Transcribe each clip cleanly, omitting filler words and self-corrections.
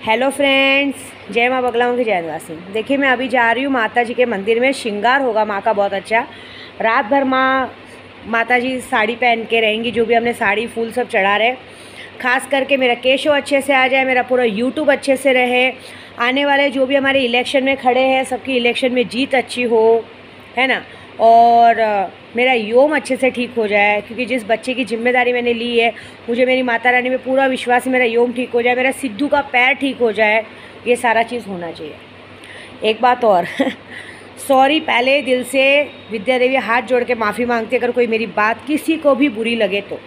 Hello friends, जय माँ बगलाओं की जयवासी। देखिए, मैं अभी जा रही हूँ माता जी के मंदिर में। श्रृंगार होगा माँ का बहुत अच्छा। रात भर माता जी साड़ी पहन के रहेंगी, जो भी हमने साड़ी फूल सब चढ़ा रहे। खास करके मेरा केशो अच्छे से आ जाए, मेरा पूरा यूट्यूब अच्छे से रहे। आने वाले जो भी हमारे इलेक्शन में खड़े हैं, सबकी इलेक्शन में जीत अच्छी हो, है ना। और मेरा योम अच्छे से ठीक हो जाए, क्योंकि जिस बच्चे की जिम्मेदारी मैंने ली है, मुझे मेरी माता रानी में पूरा विश्वास है। मेरा योम ठीक हो जाए, मेरा सिद्धू का पैर ठीक हो जाए, ये सारा चीज़ होना चाहिए। एक बात और सॉरी, पहले दिल से विद्या देवी हाथ जोड़ के माफ़ी मांगती, अगर कोई मेरी बात किसी को भी बुरी लगे तो।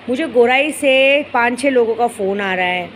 मुझे गोराई से 5-6 लोगों का फ़ोन आ रहा है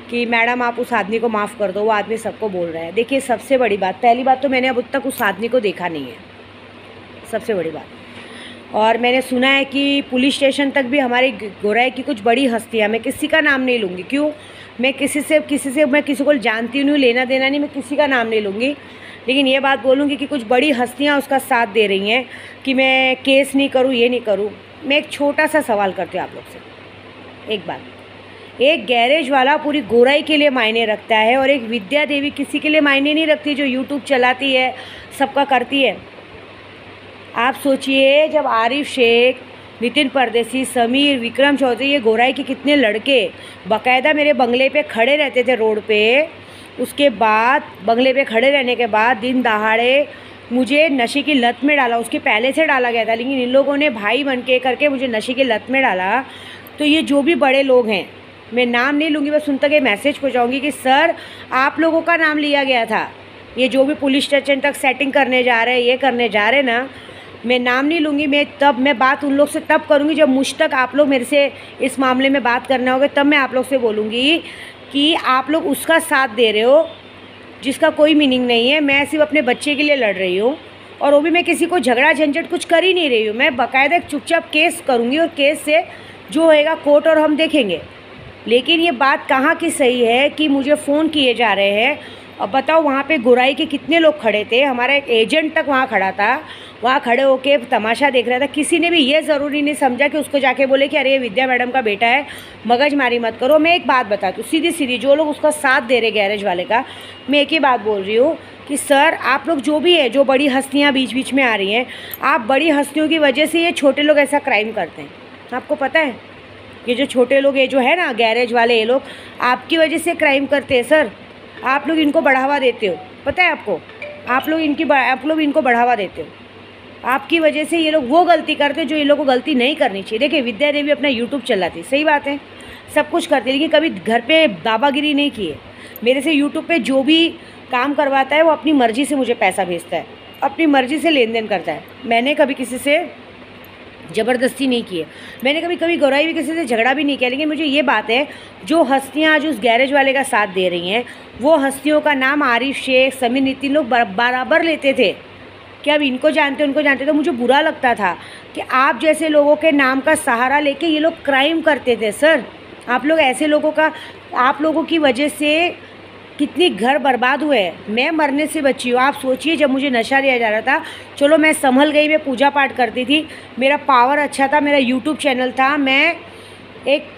कि मैडम आप उस आदमी को माफ़ कर दो, वो आदमी सबको बोल रहा है। देखिए, सबसे बड़ी बात, पहली बात तो मैंने अब तक उस आदमी को देखा नहीं है, सबसे बड़ी बात। और मैंने सुना है कि पुलिस स्टेशन तक भी हमारी गोराई की कुछ बड़ी हस्तियाँ, मैं किसी का नाम नहीं लूँगी, क्यों, मैं किसी से मैं किसी को जानती नहीं, लेना देना नहीं, मैं किसी का नाम नहीं लूँगी। लेकिन ये बात बोलूँगी कि कुछ बड़ी हस्तियाँ उसका साथ दे रही हैं कि मैं केस नहीं करूँ, ये नहीं करूँ। मैं एक छोटा सा सवाल करती हूँ आप लोग से। एक बात, एक गैरेज वाला पूरी गोराई के लिए मायने रखता है, और एक विद्या देवी किसी के लिए मायने नहीं रखती, जो यूट्यूब चलाती है, सबका करती है। आप सोचिए, जब आरिफ शेख, नितिन परदेसी, समीर, विक्रम चौधरी, ये गोराई के कितने लड़के बाकायदा मेरे बंगले पे खड़े रहते थे रोड पे। उसके बाद बंगले पे खड़े रहने के बाद दिन दहाड़े मुझे नशे की लत में डाला। उसके पहले से डाला गया था, लेकिन इन लोगों ने भाई बन के करके मुझे नशे की लत में डाला। तो ये जो भी बड़े लोग हैं, मैं नाम नहीं लूँगी, बस उन तक ये मैसेज पहुँचाऊँगी कि सर, आप लोगों का नाम लिया गया था। ये जो भी पुलिस स्टेशन तक सेटिंग करने जा रहे हैं, ये करने जा रहे ना, मैं नाम नहीं लूँगी। मैं बात उन लोग से तब करूँगी जब मुझ तक आप लोग मेरे से इस मामले में बात करना होगा, तब मैं आप लोग से बोलूँगी कि आप लोग उसका साथ दे रहे हो जिसका कोई मीनिंग नहीं है। मैं सिर्फ अपने बच्चे के लिए लड़ रही हूँ, और वो भी मैं किसी को झगड़ा झंझट कुछ कर ही नहीं रही हूँ। मैं बाकायदा चुपचाप केस करूँगी, और केस से जो होएगा कोर्ट और हम देखेंगे। लेकिन ये बात कहाँ की सही है कि मुझे फ़ोन किए जा रहे हैं। अब बताओ, वहाँ पे गोराई के कितने लोग खड़े थे, हमारा एक एजेंट तक वहाँ खड़ा था, वहाँ खड़े होके तमाशा देख रहा था। किसी ने भी ये ज़रूरी नहीं समझा कि उसको जाके बोले कि अरे ये विद्या मैडम का बेटा है, मगजमारी मत करो। मैं एक बात बताती हूँ सीधी सीधी, जो लोग उसका साथ दे रहे गैरेज वाले का, मैं एक ही बात बोल रही हूँ कि सर, आप लोग जो भी है, जो बड़ी हस्तियाँ बीच बीच में आ रही हैं, आप बड़ी हस्तियों की वजह से ये छोटे लोग ऐसा क्राइम करते हैं। आपको पता है, ये जो छोटे लोग, ये जो है ना गैरेज वाले, ये लोग आपकी वजह से क्राइम करते हैं। सर, आप लोग इनको बढ़ावा देते हो, पता है आपको, आप लोग इनको बढ़ावा देते हो। आपकी वजह से ये लोग वो गलती करते हैं जो ये लोग को गलती नहीं करनी चाहिए। देखिए, विद्या देवी अपना यूट्यूब चलाती, सही बात है, सब कुछ करती, लेकिन कभी घर पे दादागिरी नहीं की है। मेरे से यूट्यूब पे जो भी काम करवाता है, वो अपनी मर्ज़ी से मुझे पैसा भेजता है, अपनी मर्ज़ी से लेन देन करता है। मैंने कभी किसी से ज़बरदस्ती नहीं की है, मैंने कभी गोराई भी किसी से झगड़ा भी नहीं किया। लेकिन मुझे ये बात है, जो हस्तियाँ आज उस गैरेज वाले का साथ दे रही हैं, वो हस्तियों का नाम आरिफ शेख, समीर, नितिन लोग बराबर लेते थे कि अब इनको जानते उनको जानते। तो मुझे बुरा लगता था कि आप जैसे लोगों के नाम का सहारा लेके ये लोग क्राइम करते थे। सर, आप लोग ऐसे लोगों का, आप लोगों की वजह से कितनी घर बर्बाद हुए हैं। मैं मरने से बची हूँ। आप सोचिए, जब मुझे नशा दिया जा रहा था, चलो मैं संभल गई, मैं पूजा पाठ करती थी, मेरा पावर अच्छा था, मेरा यूट्यूब चैनल था, मैं एक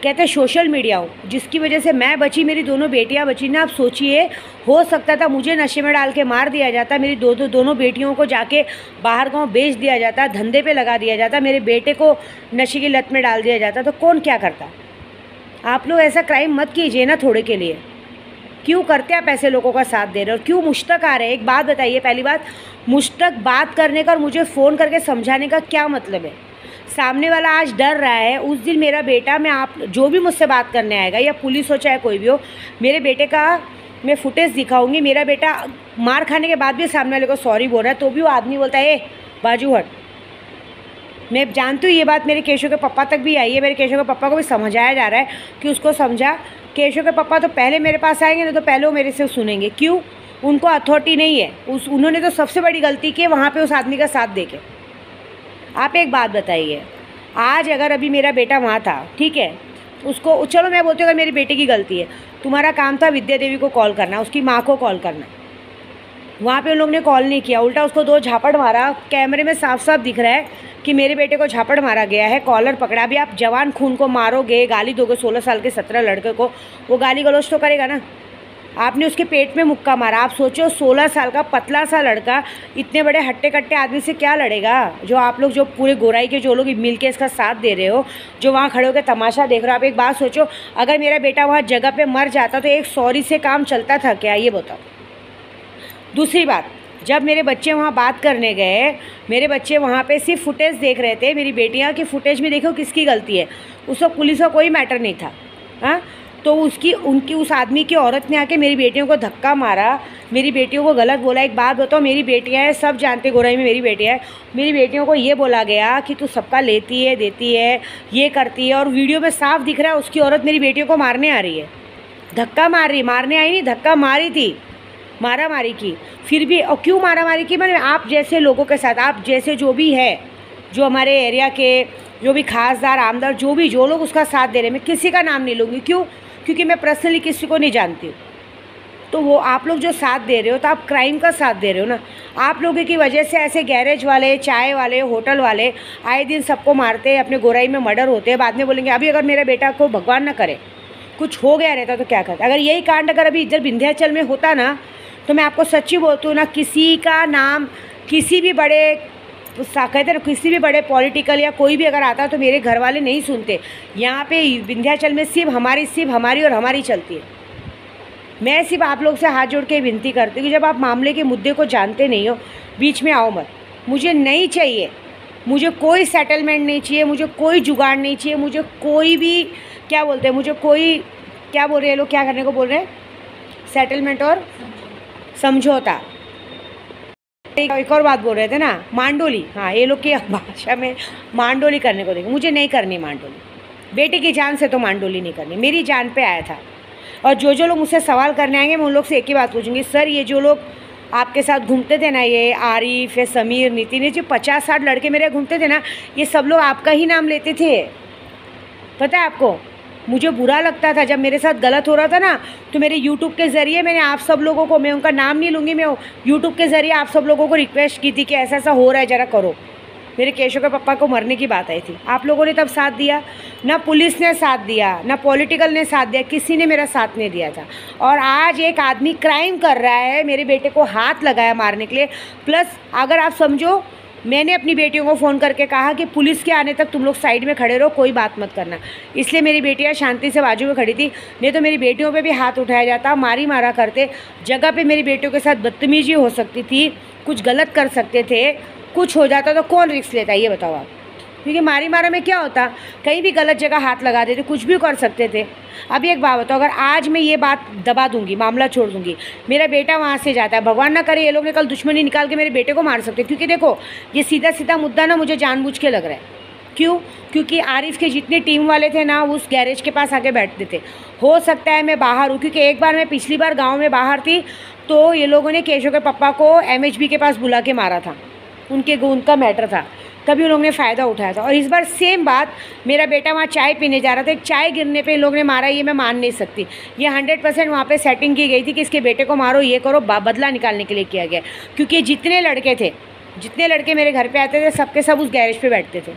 कहते हैं सोशल मीडिया हूँ, जिसकी वजह से मैं बची, मेरी दोनों बेटियाँ बची ना। आप सोचिए, हो सकता था मुझे नशे में डाल के मार दिया जाता, मेरी दोनों बेटियों को जाके बाहर गाँव बेच दिया जाता, धंधे पे लगा दिया जाता, मेरे बेटे को नशे की लत में डाल दिया जाता, तो कौन क्या करता। आप लोग ऐसा क्राइम मत कीजिए ना थोड़े के लिए। क्यों करते आप ऐसे लोगों का साथ दे रहे हो, और क्यों मुझ तक आ रहे हैं। एक बात बताइए, पहली बात, मुझ तक बात करने का और मुझे फ़ोन करके समझाने का क्या मतलब है। सामने वाला आज डर रहा है, उस दिन मेरा बेटा, मैं आप जो भी मुझसे बात करने आएगा, या पुलिस हो चाहे कोई भी हो, मेरे बेटे का मैं फुटेज दिखाऊंगी। मेरा बेटा मार खाने के बाद भी सामने वाले को सॉरी बोल रहा है, तो भी वो आदमी बोलता है, ए बाजू हट। मैं जानती हूँ ये बात मेरे केशव के पापा तक भी आई है, मेरे केशव के पापा को भी समझाया जा रहा है कि उसको समझा। केशव के पापा तो पहले मेरे पास आएंगे ना, तो पहले वो मेरे से सुनेंगे। क्यों, उनको अथॉरिटी नहीं है। उन्होंने तो सबसे बड़ी गलती की वहाँ पे उस आदमी का साथ देके। आप एक बात बताइए, आज अगर अभी मेरा बेटा वहाँ था, ठीक है, उसको, चलो मैं बोलती हूँ अगर मेरी बेटे की गलती है, तुम्हारा काम था विद्या देवी को कॉल करना, उसकी माँ को कॉल करना। वहाँ पे उन लोग ने कॉल नहीं किया, उल्टा उसको 2 झापड़ मारा, कैमरे में साफ साफ दिख रहा है कि मेरे बेटे को झापड़ मारा गया है, कॉलर पकड़ा। अभी आप जवान खून को मारोगे, गाली दोगे 16 साल के 17 लड़के को, वो गाली गलौज तो करेगा ना। आपने उसके पेट में मुक्का मारा। आप सोचो 16 साल का पतला सा लड़का इतने बड़े हट्टे कट्टे आदमी से क्या लड़ेगा। जो आप लोग जो पूरे गोराई के जो लोग मिल के इसका साथ दे रहे हो, जो वहाँ खड़े होकर तमाशा देख रहे हो, आप एक बात सोचो, अगर मेरा बेटा वहाँ जगह पे मर जाता तो एक सॉरी से काम चलता था क्या, ये बताओ। दूसरी बात, जब मेरे बच्चे वहाँ बात करने गए, मेरे बच्चे वहाँ पे सिर्फ फुटेज देख रहे थे। मेरी बेटियाँ की फुटेज में देखो किसकी गलती है, उसको पुलिस का कोई मैटर नहीं था। हाँ, तो उनकी उस आदमी की औरत ने आके मेरी बेटियों को धक्का मारा, मेरी बेटियों को गलत बोला। एक बात बताओ, मेरी बेटियां हैं, सब जानते गोराई में मेरी बेटियां हैं। मेरी बेटियों को ये बोला गया कि तू सबका लेती है, देती है, ये करती है, और वीडियो में साफ दिख रहा है उसकी औरत मेरी बेटियों को मारने आ रही है, धक्का मार रही। मारने आई नहीं, धक्का मारी थी, मारा मारी की। फिर भी और क्यों मारा मारी की, मैंने आप जैसे लोगों के साथ, आप जैसे जो भी है, जो हमारे एरिया के जो भी खासदार आमदार जो लोग उसका साथ दे रहे हैं, मैं किसी का नाम नहीं लूँगी। क्यों? क्योंकि मैं पर्सनली किसी को नहीं जानती हूँ। तो वो आप लोग जो साथ दे रहे हो, तो आप क्राइम का साथ दे रहे हो ना। आप लोगों की वजह से ऐसे गैरेज वाले, चाय वाले, होटल वाले आए दिन सबको मारते हैं, अपने गोराई में मर्डर होते हैं। बाद में बोलेंगे अभी अगर मेरे बेटा को भगवान ना करे कुछ हो गया रहता तो क्या करता। अगर यही कांड अगर अभी इधर विंध्याचल में होता ना, तो मैं आपको सच्ची बोलती हूँ ना, किसी का नाम, किसी भी बड़े कहते हैं किसी भी बड़े पॉलिटिकल या कोई भी अगर आता तो मेरे घर वाले नहीं सुनते। यहाँ पे विंध्याचल में सिर्फ हमारी और हमारी चलती है। मैं सिर्फ आप लोग से हाथ जोड़ के विनती करती हूँ कि जब आप मामले के मुद्दे को जानते नहीं हो, बीच में आओ मत। मुझे नहीं चाहिए, मुझे कोई सेटलमेंट नहीं चाहिए, मुझे कोई जुगाड़ नहीं चाहिए, मुझे कोई भी क्या बोलते हैं, मुझे कोई क्या बोल रहे हैं लोग, क्या करने को बोल रहे हैं, सेटलमेंट और समझौता। एक और बात बोल रहे थे ना, मांडोली। हाँ, ये लोग की भाषा में मांडोली करने को देखें। मुझे नहीं करनी मांडोली, बेटे की जान से तो मांडोली नहीं करनी, मेरी जान पे आया था। और जो लोग मुझसे सवाल करने आएंगे, मैं उन लोग से एक ही बात पूछूंगी, सर ये जो लोग आपके साथ घूमते थे ना, ये आरिफ, ये समीर, नितिन, ये जो 50-60 लड़के मेरे घूमते थे ना, ये सब लोग आपका ही नाम लेते थे, पता है आपको। मुझे बुरा लगता था जब मेरे साथ गलत हो रहा था ना, तो मेरे यूट्यूब के ज़रिए मैंने आप सब लोगों को, मैं उनका नाम नहीं लूँगी, मैं यूट्यूब के ज़रिए आप सब लोगों को रिक्वेस्ट की थी कि ऐसा ऐसा हो रहा है, ज़रा करो। मेरे केशव के पापा को मरने की बात आई थी, आप लोगों ने तब साथ दिया ना, पुलिस ने साथ दिया ना, पॉलिटिकल ने साथ दिया, किसी ने मेरा साथ नहीं दिया था। और आज एक आदमी क्राइम कर रहा है, मेरे बेटे को हाथ लगाया मारने के लिए। प्लस अगर आप समझो, मैंने अपनी बेटियों को फ़ोन करके कहा कि पुलिस के आने तक तुम लोग साइड में खड़े रहो, कोई बात मत करना। इसलिए मेरी बेटियां शांति से बाजू में खड़ी थी, नहीं तो मेरी बेटियों पे भी हाथ उठाया जाता, मारा करते। जगह पे मेरी बेटियों के साथ बदतमीजी हो सकती थी, कुछ गलत कर सकते थे, कुछ हो जाता तो कौन रिस्क लेता, ये बताओ आप। क्योंकि मारा में क्या होता, कहीं भी गलत जगह हाथ लगा देते, कुछ भी कर सकते थे। अभी एक बात बताओ, अगर आज मैं ये बात दबा दूंगी, मामला छोड़ दूंगी, मेरा बेटा वहाँ से जाता है, भगवान ना करे ये लोग ने कल दुश्मनी निकाल के मेरे बेटे को मार सकते। क्योंकि देखो, ये सीधा मुद्दा ना मुझे जानबूझ के लग रहा है। क्यों? क्योंकि आरिफ के जितने टीम वाले थे ना, उस गैरेज के पास आके बैठते थे। हो सकता है मैं बाहर हूँ, क्योंकि एक बार मैं पिछली बार गाँव में बाहर थी, तो ये लोगों ने केशव के पापा को MHB के पास बुला के मारा था, उनका मैटर था, तभी उन लोगों ने फ़ायदा उठाया था। और इस बार सेम बात, मेरा बेटा वहाँ चाय पीने जा रहा था, एक चाय गिरने पे इन लोगों ने मारा, ये मैं मान नहीं सकती। ये 100% वहाँ पे सेटिंग की गई थी कि इसके बेटे को मारो, ये करो, बदला निकालने के लिए किया गया। क्योंकि जितने लड़के मेरे घर पे आते थे, सबके सब उस गैरेज पे बैठते थे।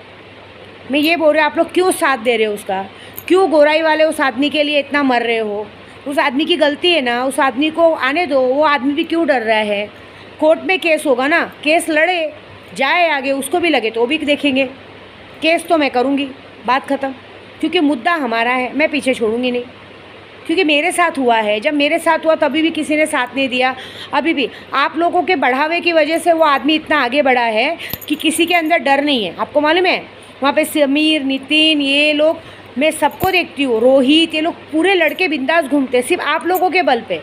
मैं ये बोल रही हूँ, आप लोग क्यों साथ दे रहे हो उसका? क्यों गोराई वाले उस आदमी के लिए इतना मर रहे हो? उस आदमी की गलती है ना, उस आदमी को आने दो। वो आदमी भी क्यों डर रहा है? कोर्ट में केस होगा ना, केस लड़े जाए आगे, उसको भी लगे तो वो भी देखेंगे। केस तो मैं करूँगी, बात ख़त्म। क्योंकि मुद्दा हमारा है, मैं पीछे छोड़ूंगी नहीं। क्योंकि मेरे साथ हुआ है, जब मेरे साथ हुआ तभी भी किसी ने साथ नहीं दिया। अभी भी आप लोगों के बढ़ावे की वजह से वो आदमी इतना आगे बढ़ा है कि किसी के अंदर डर नहीं है। आपको मालूम है, वहाँ पे समीर, नितिन, ये लोग, मैं सबको देखती हूँ, रोहित, ये लोग पूरे लड़के बिंदास घूमते, सिर्फ आप लोगों के बल पे।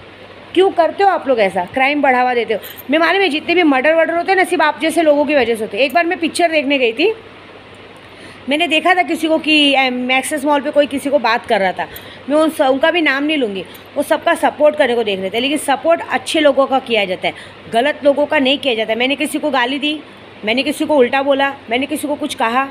क्यों करते हो आप लोग ऐसा? क्राइम बढ़ावा देते हो। मैं मालूम है, जितने भी मर्डर होते हैं ना, सिर्फ आप जैसे लोगों की वजह से होते हैं। एक बार मैं पिक्चर देखने गई थी, मैंने देखा था किसी को कि मैक्सेस मॉल पे कोई किसी को बात कर रहा था, मैं उनका भी नाम नहीं लूँगी, वो सबका सपोर्ट करने को देख रहे थे। लेकिन सपोर्ट अच्छे लोगों का किया जाता है, गलत लोगों का नहीं किया जाता। मैंने किसी को गाली दी, मैंने किसी को उल्टा बोला, मैंने किसी को कुछ कहा?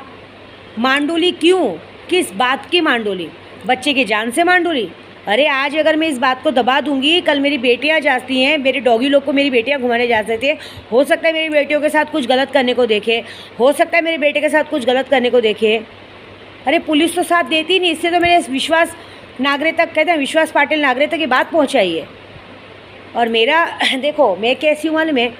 मांडोली क्यों? किस बात की मांडोली? बच्चे की जान से मांडोली? अरे आज अगर मैं इस बात को दबा दूंगी, कल मेरी बेटियां जाती हैं, मेरे डॉगी लोग को मेरी बेटियां घुमाने जा सकती है, हो सकता है मेरी बेटियों के साथ कुछ गलत करने को देखे, हो सकता है मेरे बेटे के साथ कुछ गलत करने को देखे। अरे पुलिस तो साथ देती नहीं, इससे तो मेरे विश्वास नागरे तक, कहते हैं विश्वास पाटिल नागरे तक ये बात पहुँचाई है। और मेरा देखो मैं कैसी हूँ मालूम है,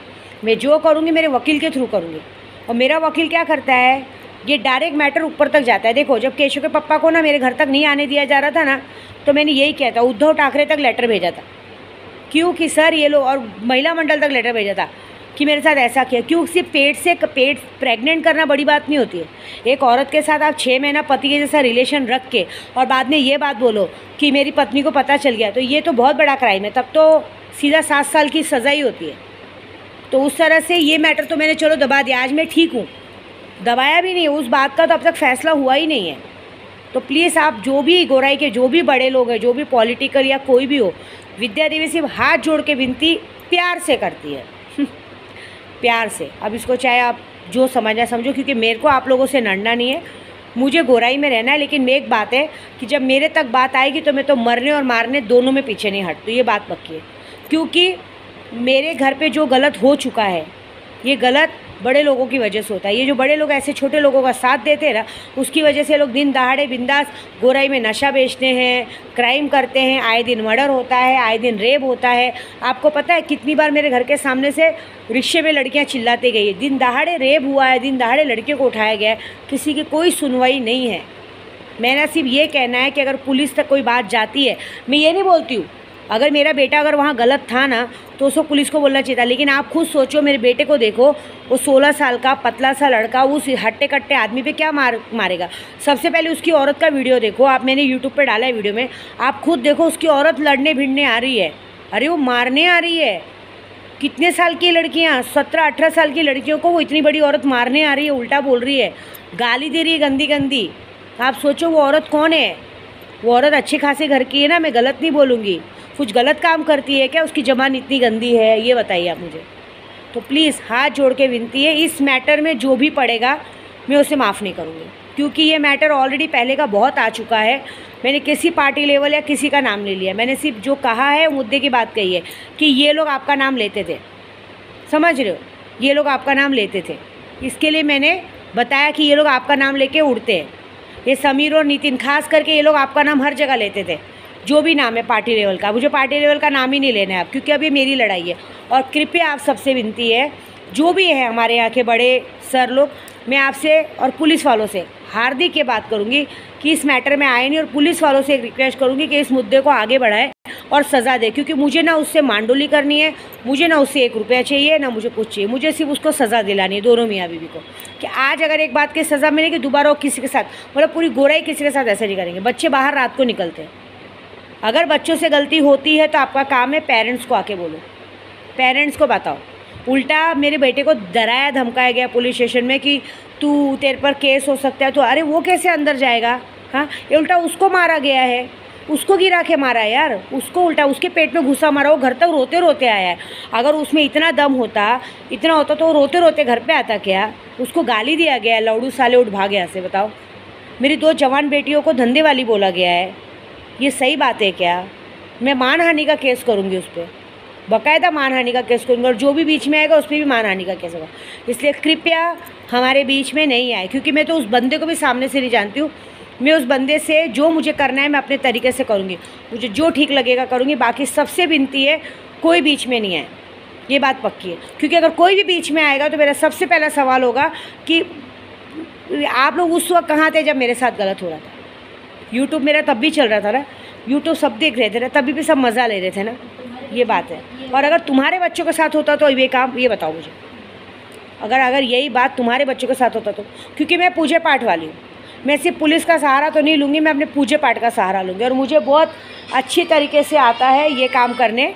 मैं जो करूँगी मेरे वकील के थ्रू करूँगी, और मेरा वकील क्या करता है, ये डायरेक्ट मैटर ऊपर तक जाता है। देखो जब केशव के पापा को ना मेरे घर तक नहीं आने दिया जा रहा था ना, तो मैंने यही किया था, उद्धव ठाकरे तक लेटर भेजा था, क्यों कि सर ये लोग, और महिला मंडल तक लेटर भेजा था कि मेरे साथ ऐसा किया। क्यों, सिर्फ पेट प्रेग्नेंट करना बड़ी बात नहीं होती है। एक औरत के साथ आप 6 महीना पति के जैसा रिलेशन रख के और बाद में ये बात बोलो कि मेरी पत्नी को पता चल गया, तो ये तो बहुत बड़ा क्राइम है, तब तो सीधा 7 साल की सज़ा ही होती है। तो उस तरह से ये मैटर तो मैंने चलो दबा दिया, आज मैं ठीक हूँ, दबाया भी नहीं, उस बात का तो अब तक फैसला हुआ ही नहीं है। तो प्लीज़ आप जो भी गोराई के जो भी बड़े लोग हैं, जो भी पॉलिटिकल या कोई भी हो, विद्या देवी सिर्फ हाथ जोड़ के विनती प्यार से करती है प्यार से। अब इसको चाहे आप जो समझना समझो, क्योंकि मेरे को आप लोगों से लड़ना नहीं है, मुझे गोराई में रहना है। लेकिन एक बात है कि जब मेरे तक बात आएगी तो मैं तो मरने और मारने दोनों में पीछे नहीं हट, तो ये बात पक्की है। क्योंकि मेरे घर पे जो गलत हो चुका है, ये गलत बड़े लोगों की वजह से होता है। ये जो बड़े लोग ऐसे छोटे लोगों का साथ देते हैं ना, उसकी वजह से लोग दिन दहाड़े बिंदास गोराई में नशा बेचते हैं, क्राइम करते हैं, आए दिन मर्डर होता है, आए दिन रेप होता है। आपको पता है कितनी बार मेरे घर के सामने से रिक्शे में लड़कियां चिल्लाती गई है, दिन दहाड़े रेप हुआ है, दिन दहाड़े लड़कियों को उठाया गया है, किसी की कोई सुनवाई नहीं है। मेरा सिर्फ ये कहना है कि अगर पुलिस तक कोई बात जाती है, मैं ये नहीं बोलती हूँ अगर मेरा बेटा अगर वहाँ गलत था ना तो उसको पुलिस को बोलना चाहिए था, लेकिन आप खुद सोचो, मेरे बेटे को देखो, वो 16 साल का पतला सा लड़का उस हट्टे कट्टे आदमी पे क्या मारेगा। सबसे पहले उसकी औरत का वीडियो देखो आप, मैंने यूट्यूब पे डाला है वीडियो में, आप खुद देखो, उसकी औरत लड़ने भिड़ने आ रही है, अरे वो मारने आ रही है। कितने साल की लड़कियाँ, 17-18 साल की लड़कियों को वो इतनी बड़ी औरत मारने आ रही है, उल्टा बोल रही है, गाली दे रही है गंदी गंदी। आप सोचो वो औरत कौन है, वो औरत अच्छे खासे घर की है ना, मैं गलत नहीं बोलूँगी, कुछ गलत काम करती है क्या, उसकी ज़बान इतनी गंदी है, ये बताइए आप मुझे। तो प्लीज़ हाथ जोड़ के विनती है, इस मैटर में जो भी पड़ेगा मैं उसे माफ़ नहीं करूँगी, क्योंकि ये मैटर ऑलरेडी पहले का बहुत आ चुका है। मैंने किसी पार्टी लेवल या किसी का नाम नहीं लिया, मैंने सिर्फ जो कहा है मुद्दे की बात कही है कि ये लोग आपका नाम लेते थे, समझ रहे हो, ये लोग आपका नाम लेते थे, इसके लिए मैंने बताया कि ये लोग आपका नाम लेके उड़ते हैं। ये समीर और नितिन खास करके ये लोग आपका नाम हर जगह लेते थे, जो भी नाम है पार्टी लेवल का। मुझे पार्टी लेवल का नाम ही नहीं लेना है अब, क्योंकि अब ये मेरी लड़ाई है। और कृपया आप सबसे विनती है, जो भी है हमारे यहाँ के बड़े सर लोग, मैं आपसे और पुलिस वालों से हार्दिक ये बात करूँगी कि इस मैटर में आए नहीं, और पुलिस वालों से एक रिक्वेस्ट करूँगी कि इस मुद्दे को आगे बढ़ाएं और सज़ा दे, क्योंकि मुझे ना उससे मांडोली करनी है, मुझे ना उससे 1 रुपया चाहिए, ना मुझे कुछ चाहिए, मुझे सिर्फ उसको सज़ा दिलानी है, दोनों मियाँ बीवी को, कि आज अगर एक बात की सज़ा मिलेगी दोबारा वो किसी के साथ, मतलब पूरी गोराई किसी के साथ ऐसे नहीं करेंगे। बच्चे बाहर रात को निकलते हैं, अगर बच्चों से गलती होती है तो आपका काम है पेरेंट्स को आके बोलो, पेरेंट्स को बताओ। उल्टा मेरे बेटे को डराया धमकाया गया पुलिस स्टेशन में कि तू, तेरे पर केस हो सकता है, तो अरे वो कैसे अंदर जाएगा, हाँ, ये उल्टा उसको मारा गया है, उसको गिरा के मारा है यार, उसको उल्टा उसके पेट में घुसा मारा, वो घर तक रोते रोते आया है। अगर उसमें इतना दम होता, इतना होता तो वो रोते रोते घर पे आता क्या। उसको गाली दिया गया है, लौड़ू साले उठ भाग यहाँ से, बताओ। मेरी 2 जवान बेटियों को धंधे वाली बोला गया है, ये सही बात है क्या। मैं मानहानि का केस करूँगी उस पर, बाकायदा मानहानि का केस करूँगी, और जो भी बीच में आएगा उस पर भी मानहानि का केस होगा। इसलिए कृपया हमारे बीच में नहीं आए, क्योंकि मैं तो उस बंदे को भी सामने से नहीं जानती हूँ। मैं उस बंदे से जो मुझे करना है मैं अपने तरीके से करूँगी, मुझे जो ठीक लगेगा करूँगी। बाकी सबसे विनती है कोई बीच में नहीं आए, ये बात पक्की है, क्योंकि अगर कोई भी बीच में आएगा तो मेरा सबसे पहला सवाल होगा कि आप लोग उस वक्त कहाँ थे जब मेरे साथ गलत हो रहा था। यूट्यूब मेरा तब भी चल रहा था ना, यूट्यूब सब देख रहे थे ना, तभी भी सब मज़ा ले रहे थे ना, ये बात है। और अगर तुम्हारे बच्चों के साथ होता तो ये काम, ये बताओ मुझे, अगर यही बात तुम्हारे बच्चों के साथ होता तो, क्योंकि मैं पूजे पाठ वाली हूँ, मैं सिर्फ पुलिस का सहारा तो नहीं लूँगी, मैं अपने पूजे पाठ का सहारा लूँगी। और मुझे बहुत अच्छी तरीके से आता है ये काम करने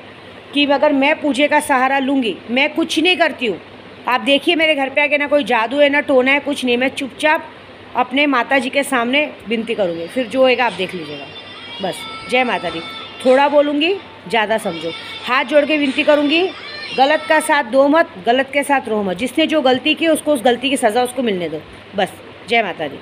कि अगर मैं पूजे का सहारा लूँगी, मैं कुछ नहीं करती हूँ। आप देखिए मेरे घर पे आके ना कोई जादू है ना टोना है, कुछ नहीं, मैं चुपचाप अपने माता जी के सामने विनती करूँगी, फिर जो होएगा आप देख लीजिएगा। बस, जय माता दी। थोड़ा बोलूँगी, ज़्यादा समझो, हाथ जोड़ के विनती करूँगी, गलत का साथ दो मत, गलत के साथ रो मत। जिसने जो गलती की उसको उस गलती की सज़ा उसको मिलने दो। बस, जय माता दी।